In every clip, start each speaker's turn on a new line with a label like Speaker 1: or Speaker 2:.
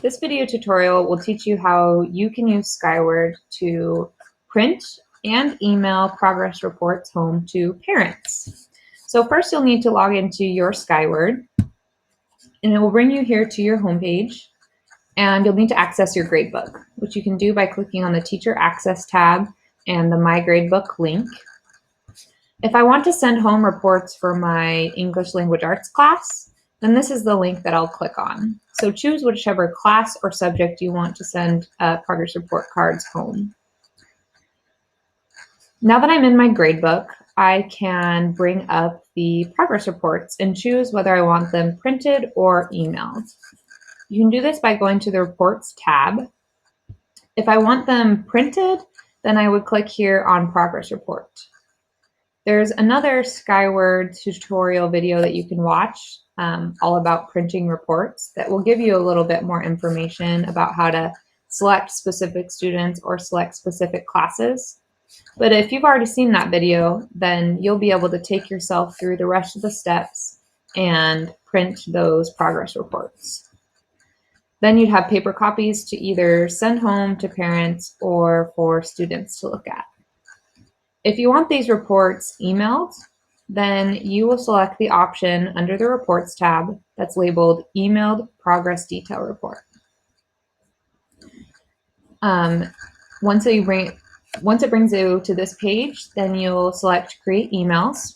Speaker 1: This video tutorial will teach you how you can use Skyward to print and email progress reports home to parents. So first you'll need to log into your Skyward, and it will bring you here to your homepage, and you'll need to access your gradebook, which you can do by clicking on the Teacher Access tab and the My Gradebook link. If I want to send home reports for my English Language Arts class, then this is the link that I'll click on. So choose whichever class or subject you want to send progress report cards home. Now that I'm in my gradebook, I can bring up the progress reports and choose whether I want them printed or emailed. You can do this by going to the Reports tab. If I want them printed, then I would click here on Progress Report. There's another Skyward tutorial video that you can watch all about printing reports that will give you a little bit more information about how to select specific students or select specific classes. But if you've already seen that video, then you'll be able to take yourself through the rest of the steps and print those progress reports. Then you'd have paper copies to either send home to parents or for students to look at. If you want these reports emailed, then you will select the option under the Reports tab that's labeled Emailed Progress Detail Report. Once it brings you to this page, then you'll select Create Emails.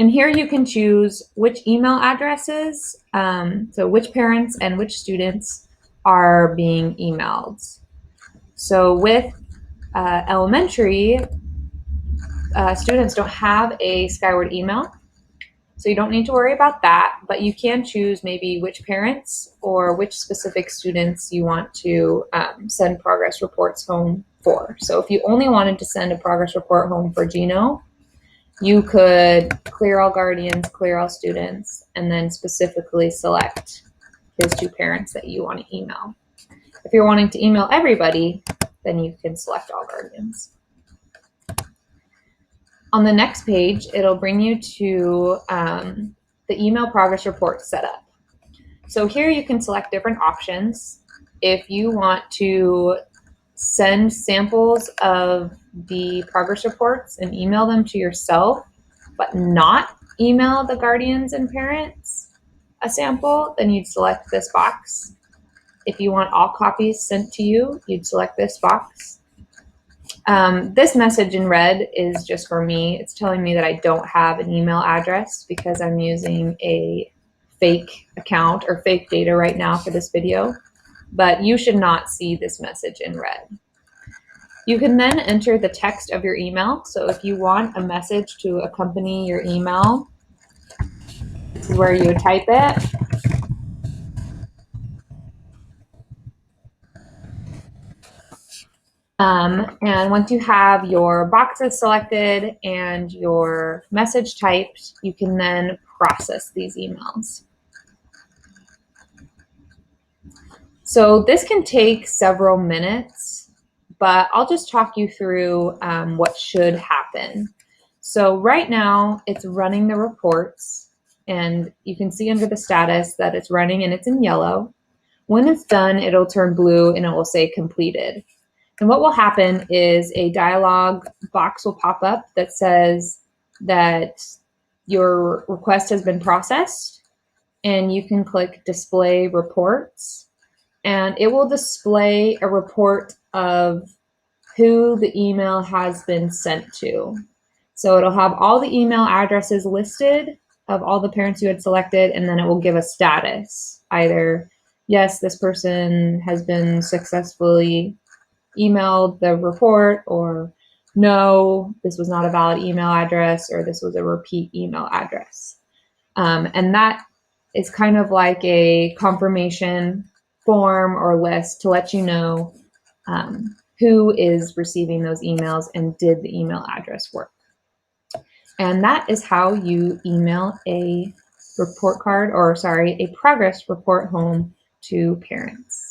Speaker 1: And here you can choose which email addresses, so which parents and which students are being emailed. So with elementary, students don't have a Skyward email, so you don't need to worry about that, but you can choose maybe which parents or which specific students you want to send progress reports home for. So if you only wanted to send a progress report home for Gino, you could clear all guardians, clear all students, and then specifically select his two parents that you want to email. If you're wanting to email everybody, then you can select all guardians. On the next page, it'll bring you to the email progress report setup. So here you can select different options. If you want to send samples of the progress reports and email them to yourself, but not email the guardians and parents a sample, then you'd select this box. If you want all copies sent to you, you'd select this box. This message in red is just for me. It's telling me that I don't have an email address because I'm using a fake account or fake data right now for this video, but you should not see this message in red. You can then enter the text of your email. So if you want a message to accompany your email, this is where you would type it. And once you have your boxes selected and your message typed, you can then process these emails. So this can take several minutes, but I'll just talk you through what should happen. So right now it's running the reports, and you can see under the status that it's running and it's in yellow. When it's done, it'll turn blue and it will say completed. And what will happen is a dialog box will pop up that says that your request has been processed, and you can click Display Reports, and it will display a report of who the email has been sent to. So it'll have all the email addresses listed of all the parents you had selected, and then it will give a status, either yes, this person has been successfully emailed the report, or no, this was not a valid email address, or this was a repeat email address. And that is kind of like a confirmation form or list to let you know who is receiving those emails and did the email address work. And that is how you email a report card, or sorry, a progress report home to parents.